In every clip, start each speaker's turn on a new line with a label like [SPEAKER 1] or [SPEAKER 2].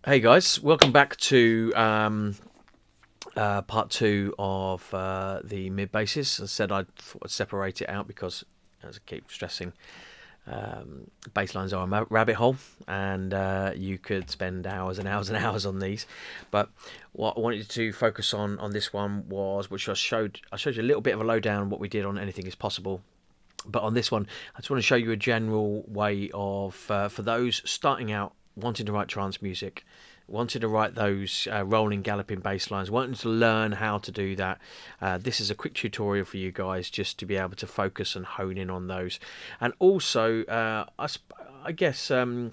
[SPEAKER 1] Hey guys, welcome back to part two of the mid basses. As I said, I thought I'd separate it out because, as I keep stressing, bass lines are a rabbit hole, and you could spend hours and hours and hours on these. But what I wanted to focus on this one was, which I showed you a little bit of a lowdown on what we did on Anything Is Possible. But on this one, I just want to show you a general way of for those starting out wanting to write trance music, wanting to write those rolling, galloping bass lines, wanting to learn how to do that. This is a quick tutorial for you guys just to be able to focus and hone in on those. And also, I guess for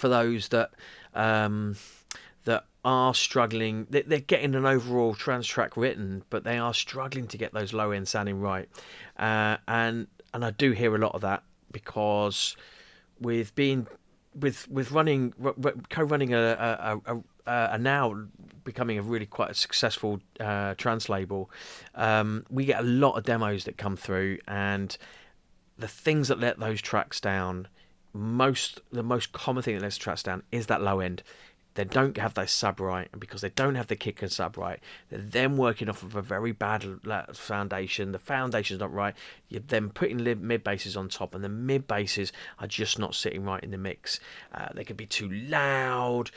[SPEAKER 1] those that that are struggling, they're getting an overall trance track written, but they are struggling to get those low end sounding right. And I do hear a lot of that because with being with running co-running a now becoming a really quite a successful trance label, we get a lot of demos that come through, and the things that let those tracks down, the most common thing that lets tracks down is that low end. They don't have their sub right, and because they don't have the kick and sub right, they're then working off of a very bad foundation. The foundation's not right. You're then putting mid basses on top, and the mid basses are just not sitting right in the mix. They can be too loud,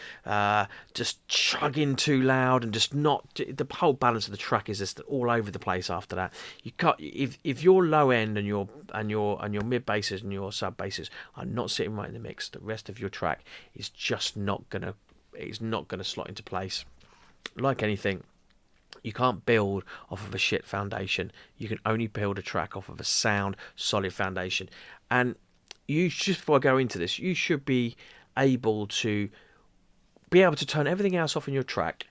[SPEAKER 1] just chugging too loud, and just not. The whole balance of the track is just all over the place. After that, you can't. If your low end and your mid basses and your sub basses are not sitting right in the mix, the rest of your track is just not gonna. It's not going to slot into place. Like anything, you can't build off of a shit foundation. You can only build a track off of a sound, solid foundation. And you, just before I go into this, you should be able to turn everything else off in your track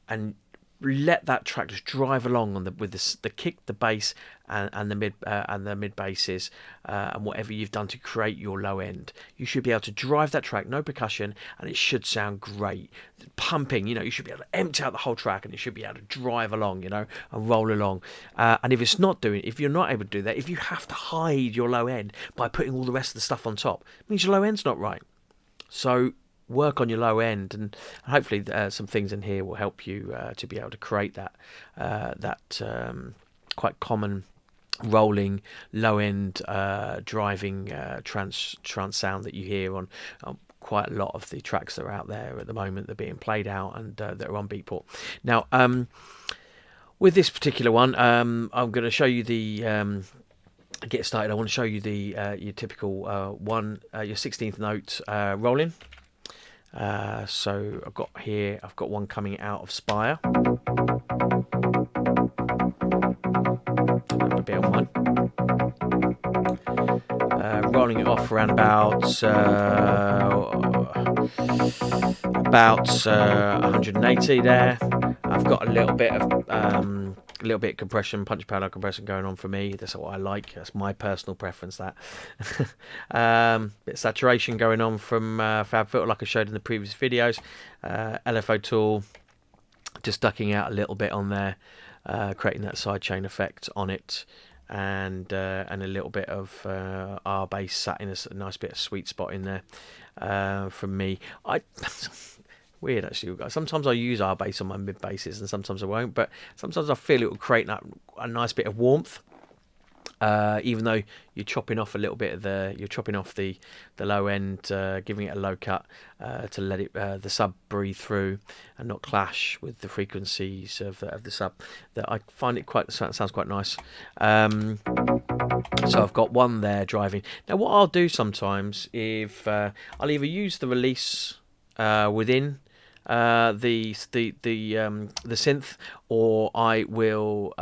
[SPEAKER 1] and let that track just drive along on with the kick, the bass, and the mid basses, and whatever you've done to create your low end. You should be able to drive that track, no percussion, and it should sound great. Pumping, you should be able to empty out the whole track, and it should be able to drive along, and roll along. And if you're not able to do that, if you have to hide your low end by putting all the rest of the stuff on top, it means your low end's not right. So work on your low end, and hopefully some things in here will help you to be able to create that quite common rolling low end driving trance sound that you hear on quite a lot of the tracks that are out there at the moment that are being played out and that are on Beatport. Now with this particular one, I'm going to show you the get started. I want to show you the your typical your 16th note rolling. So I've got one coming out of Spire. A bit on mine. Rolling it off around about 180 there. I've got a little bit of compression, punch parallel compression going on for me. That's what I like. That's my personal preference. That bit of saturation going on from FabFilter, like I showed in the previous videos. LFO tool, just ducking out a little bit on there, creating that sidechain effect on it, and a little bit of R bass sat in a nice bit of sweet spot in there from me. Weird actually, guys. Sometimes I use R bass on my mid basses, and sometimes I won't. But sometimes I feel it will create a nice bit of warmth, even though you're chopping off a little bit of the low end, giving it a low cut to let it the sub breathe through and not clash with the frequencies of the sub. That I find it sounds quite nice. So I've got one there driving. Now what I'll do sometimes, if I'll either use the release within the synth, or I will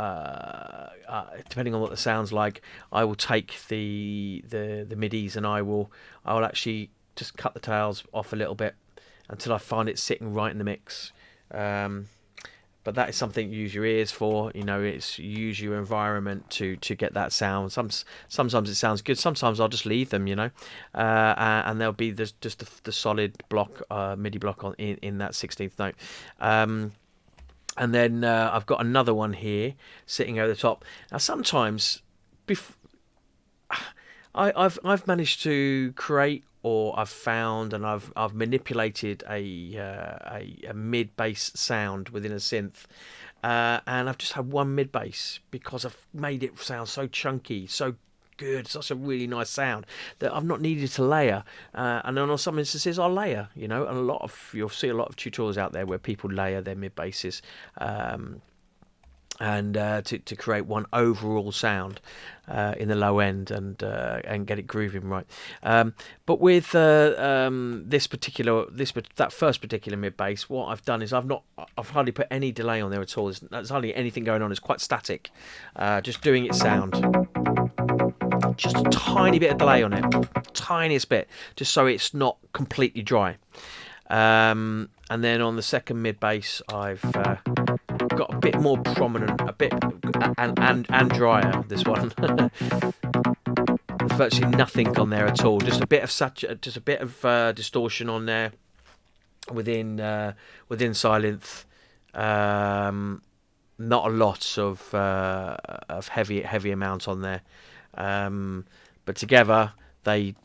[SPEAKER 1] depending on what the sounds like, I will take the midis and I will actually just cut the tails off a little bit until I find it sitting right in the mix. But that is something you use your ears for. It's use your environment to get that sound. Sometimes it sounds good. Sometimes I'll just leave them, and there'll be just the solid block, MIDI block in that 16th note. And then I've got another one here sitting over the top. Now sometimes, I've managed to create or I've found and I've manipulated a mid bass sound within a synth, and I've just had one mid bass because I've made it sound so chunky, so good, such a really nice sound that I've not needed to layer. And then on some instances I'll layer, and you'll see a lot of tutorials out there where people layer their mid basses. And to create one overall sound in the low end and get it grooving right. But with that first particular mid bass, what I've done is I've hardly put any delay on there at all. There's hardly anything going on. It's quite static, just doing its sound. Just a tiny bit of delay on it, tiniest bit, just so it's not completely dry. And then on the second mid bass, I've got a bit more prominent, a bit and drier. This one, there's virtually nothing on there at all. Just a bit of distortion on there within Silence. Not a lot of heavy amount on there, but together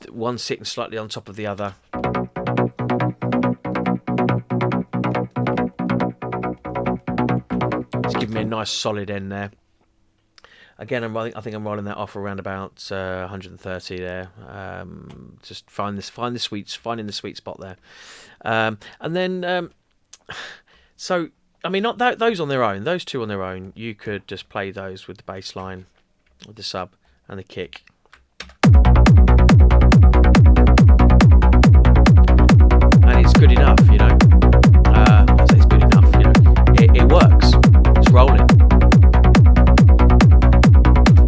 [SPEAKER 1] one sitting slightly on top of the other. Give me a nice solid end there. Again, I think I'm rolling that off around about 130 there. Just finding the sweet spot there. And then, so I mean, not those on their own. Those two on their own, you could just play those with the bass line, with the sub, and the kick. And it's good enough, I say it's good enough, It works. It's rolling.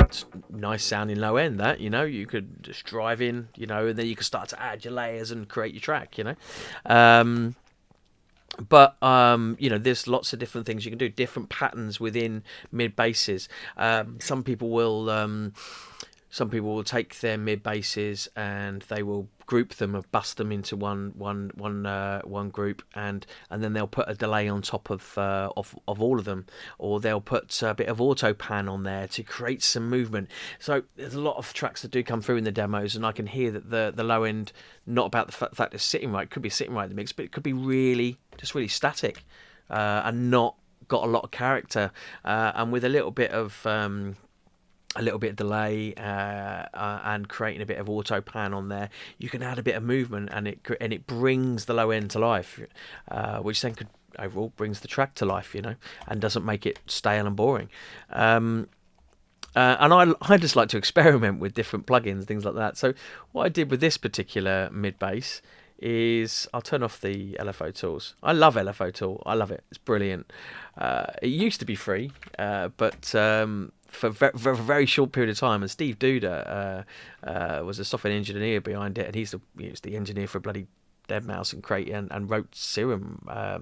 [SPEAKER 1] It's nice sounding low end, that, you could just drive in, and then you can start to add your layers and create your track, But there's lots of different things you can do, different patterns within mid basses. Some people will take their mid basses and they will group them and bust them into one group, and then they'll put a delay on top of all of them, or they'll put a bit of auto pan on there to create some movement. So there's a lot of tracks that do come through in the demos, and I can hear that the low end, not about the fact it's sitting right, it could be sitting right in the mix, but it could be really static and not got a lot of character, and with a little bit of delay and creating a bit of auto pan on there, you can add a bit of movement, and it brings the low end to life, which then could overall brings the track to life, and doesn't make it stale and boring. And I just like to experiment with different plugins, things like that. So what I did with this particular mid bass is I'll turn off the LFO tools. I love LFO tool. I love it. It's brilliant. It used to be free, but for a very short period of time, and Steve Duda was a software engineer behind it, and he was the engineer for bloody Deadmau5 and Crate, and wrote Serum, if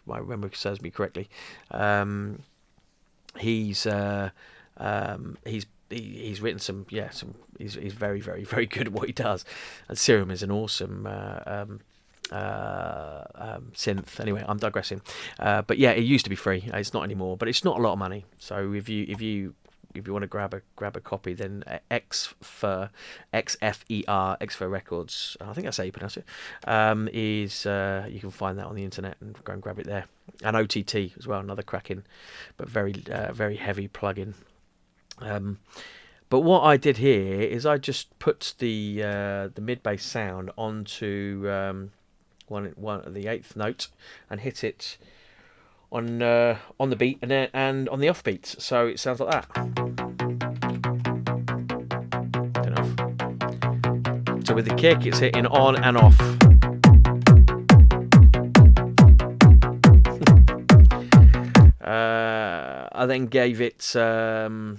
[SPEAKER 1] my memory serves me correctly. He's written some. He's very, very, very good at what he does, and Serum is an awesome synth. Anyway, I'm digressing. But yeah, it used to be free. It's not anymore, but it's not a lot of money. So if you want to grab a copy, then Xfer Records, I think that's how you pronounce it, is you can find that on the internet and go and grab it there. And OTT as well, another cracking but very very heavy plugin. But what I did here is I just put the mid bass sound onto one of the 8th note and hit it on the beat and on the off beats, so it sounds like that. Turn off. So with the kick, it's hitting on and off. I then gave it side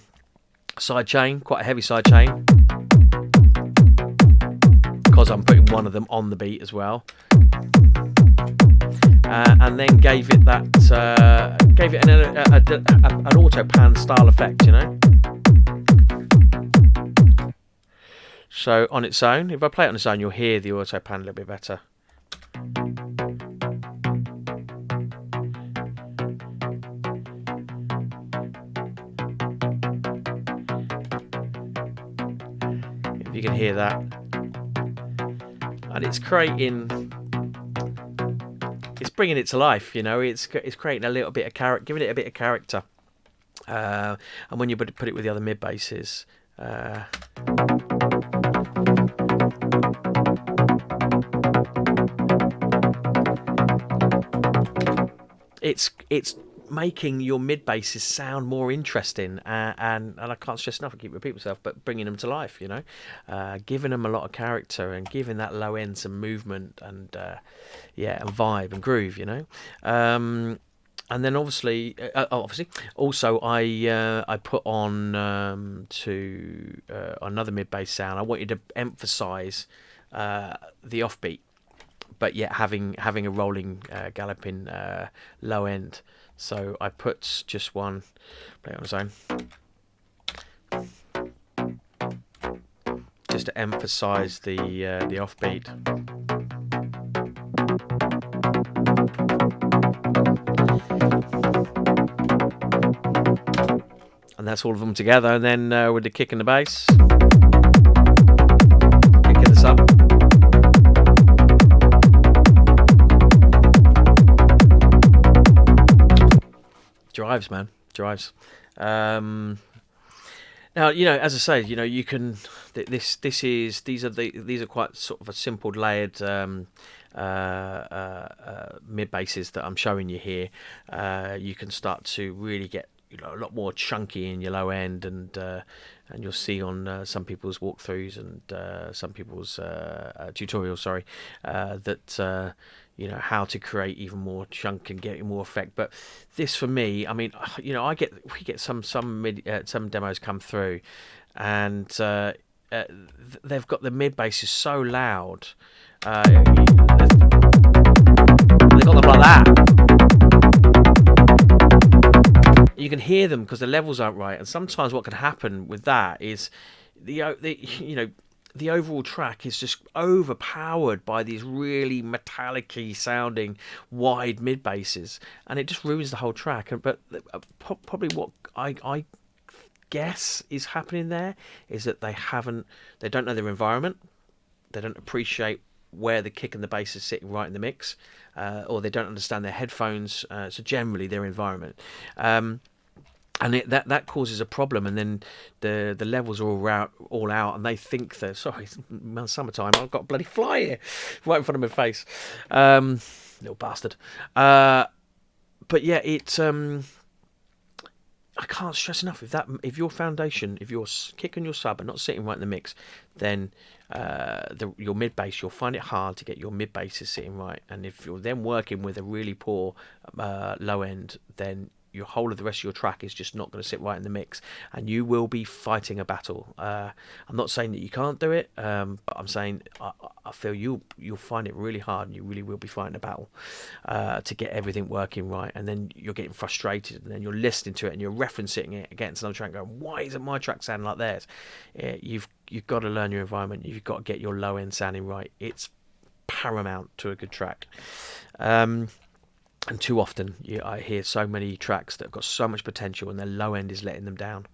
[SPEAKER 1] chain, quite a heavy side chain, because I'm putting one of them on the beat as well. And then gave it an auto pan style effect, So on its own, if I play it on its own, you'll hear the auto pan a little bit better. If you can hear that. and it's bringing it to life. It's creating a little bit of character, giving it a bit of character. And when you put it with the other mid basses, it's making your mid basses sound more interesting, and I can't stress enough, I keep repeating myself, but bringing them to life, giving them a lot of character and giving that low end some movement and and vibe and groove, and then obviously also I put on to another mid bass sound. I wanted to emphasise the offbeat, but yet having a rolling, galloping low end. So I put just one, play it on its own, just to emphasise the offbeat. And that's all of them together. And then with the kick and the bass, kicking this up. Drives, man, drives. Now, as I say, you can. These are quite sort of a simple layered mid basses that I'm showing you here. You can start to really get a lot more chunky in your low end, and you'll see on some people's walkthroughs and some people's tutorials, that how to create even more chunk and get more effect. But this, for me, I mean, we get some demos come through, and they've got the mid basses so loud. They've got them like that. You can hear them because the levels aren't right, and sometimes what can happen with that is the overall track is just overpowered by these really metallic-y sounding wide mid basses, and it just ruins the whole track. But probably what I guess is happening there is that they don't know their environment, they don't appreciate where the kick and the bass is sitting right in the mix, or they don't understand their headphones, so generally their environment. And that causes a problem, and then the levels are all out, and they think they're summertime. I've got a bloody fly here, right in front of my face, little bastard. But yeah, I can't stress enough, if your foundation, if your kick and your sub are not sitting right in the mix, then your mid bass, you'll find it hard to get your mid basses sitting right. And if you're then working with a really poor low end, then your whole of the rest of your track is just not going to sit right in the mix, and you will be fighting a battle. I'm not saying that you can't do it, but I'm saying I feel you'll find it really hard, and you really will be fighting a battle to get everything working right. And then you're getting frustrated, and then you're listening to it and you're referencing it against another track, going, "Why isn't my track sounding like theirs?" You've got to learn your environment. You've got to get your low end sounding right. It's paramount to a good track. And too often, I hear so many tracks that have got so much potential, and their low end is letting them down.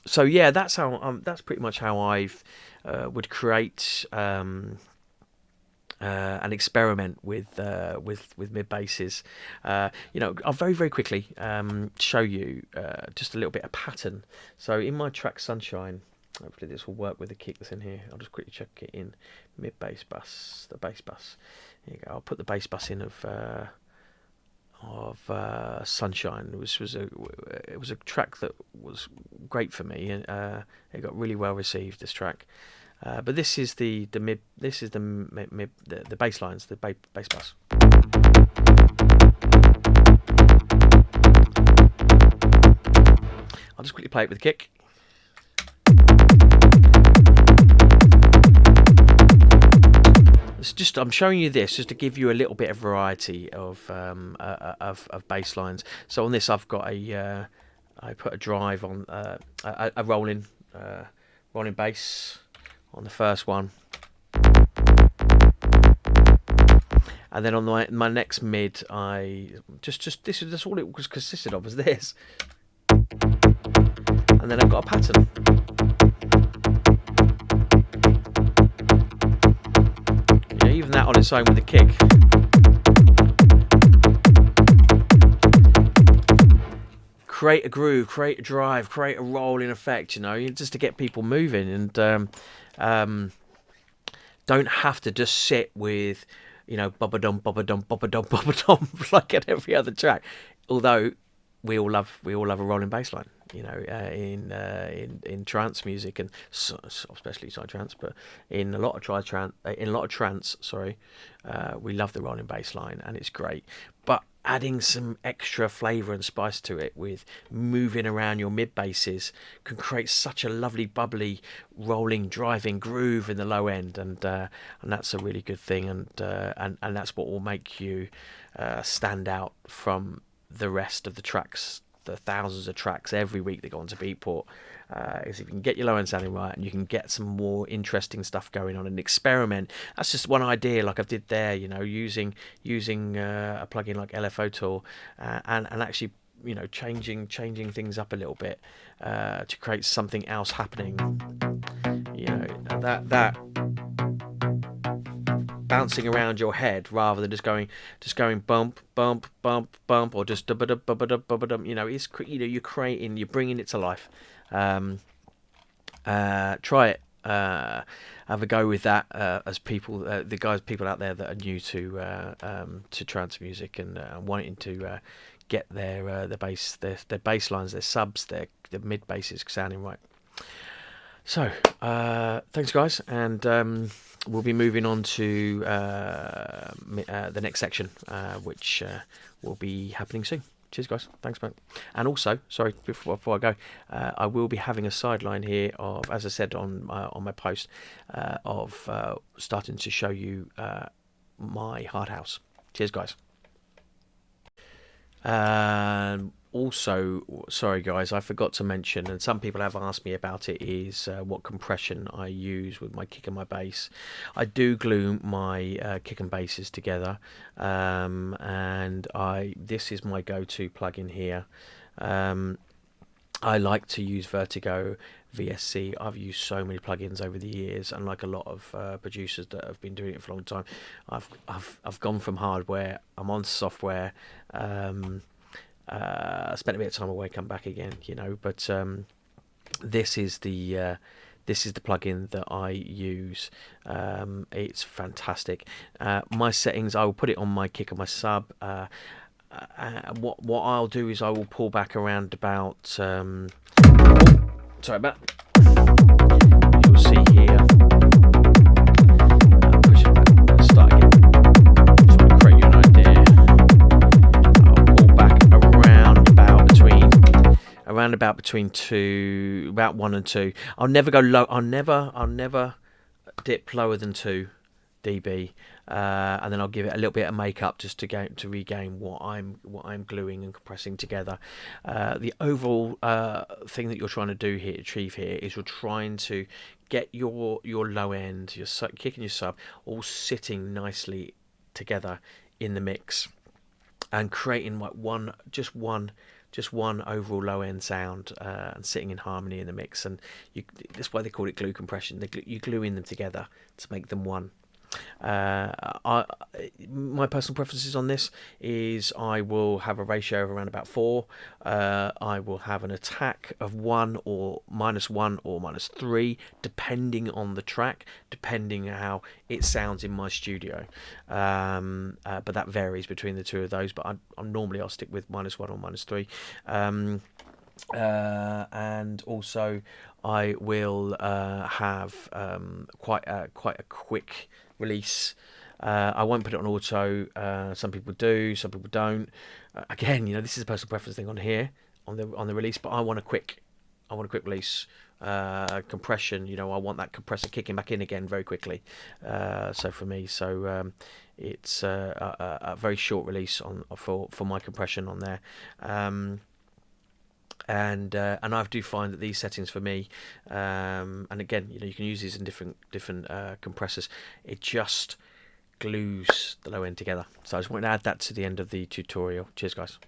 [SPEAKER 1] So yeah, that's that's pretty much how I've would create an experiment with mid basses. I'll very, very quickly show you just a little bit of pattern. So in my track Sunshine, hopefully this will work with the kick that's in here. I'll just quickly check it in mid bass bus, the bass bus. Here you go. I'll put the bass bus in of Sunshine. It was a track that was great for me, and it got really well received, this track. But this is the bass lines, the bass bus. I'll just quickly play it with the kick. I'm showing you this just to give you a little bit of variety of bass lines. So on this, I've got I put a drive on a rolling bass on the first one, and then on my next mid, I that's all it was consisted of, was this, and then I've got a pattern. even that on its own with the kick. Create a groove, create a drive, create a rolling effect, you know, just to get people moving. And don't have to just sit with, you know, bobba-dum, bobba-dum, bobba-dum, bobba-dum, like at every other track. Although we all love a rolling bass line, you know, in trance music, and especially psytrance, but in a lot of trance, we love the rolling bass line, and it's great. But adding some extra flavour and spice to it with moving around your mid basses can create such a lovely, bubbly, rolling, driving groove in the low end, and that's a really good thing, and that's what will make you stand out from the rest of the tracks, the thousands of tracks every week that go onto Beatport. Is if you can get your low end sounding right, and you can get some more interesting stuff going on and experiment. That's just one idea, like I did there, you know, using a plugin like LFO Tool, and actually, you know, changing things up a little bit to create something else happening. You know, that bouncing around your head rather than just going bump bump bump bump, or just dum. You know, it's, you know, you're bringing it to life. Try it. Have a go with that. As people, people out there that are new to trance music and wanting to get their bass, their bass lines, their subs, their mid basses sounding right. So, thanks guys, and we'll be moving on to the next section, which will be happening soon. Cheers guys, thanks mate. And also, sorry, before I go, I will be having a sideline here of, as I said on my post, of starting to show you my hard house. Cheers guys. Also, sorry guys, I forgot to mention, and some people have asked me about it, is what compression I use with my kick and my bass. I do glue my kick and basses together, and this is my go-to plugin here. I like to use Vertigo VSC. I've used so many plugins over the years, and like a lot of producers that have been doing it for a long time, I've gone from hardware, I'm on software. Spent a bit of time away, come back again, you know. But this is the plugin that I use. It's fantastic. My settings, I will put it on my kick and my sub. What I'll do is I will pull back around about. Sorry about. You'll see here. Push it back. Let's start again. Just want to create you an idea. Between about 1 and 2. I'll never go low. I'll never dip lower than 2 dB, and then I'll give it a little bit of makeup just to regain what I'm gluing and compressing together. The overall thing that you're trying to achieve here is you're trying to get your low end, your kick and your sub all sitting nicely together in the mix, and creating like one overall low end sound, and sitting in harmony in the mix. And that's why they call it glue compression. You glue in them together to make them one. My personal preferences on this is I will have a ratio of around about 4. I will have an attack of 1 or -1 or -3, depending on the track, depending on how it sounds in my studio. But that varies between the two of those. But I'll stick with -1 or -3. And also I will have quite a quick release. I won't put it on auto. Some people do, some people don't. Again, you know, this is a personal preference thing on here on the release, but I want a quick release. Compression, you know, I want that compressor kicking back in again very quickly. So for me, it's a very short release for my compression on there. And I do find that these settings for me, and again, you know, you can use these in different compressors. It just glues the low end together. So I just want to add that to the end of the tutorial. Cheers, guys.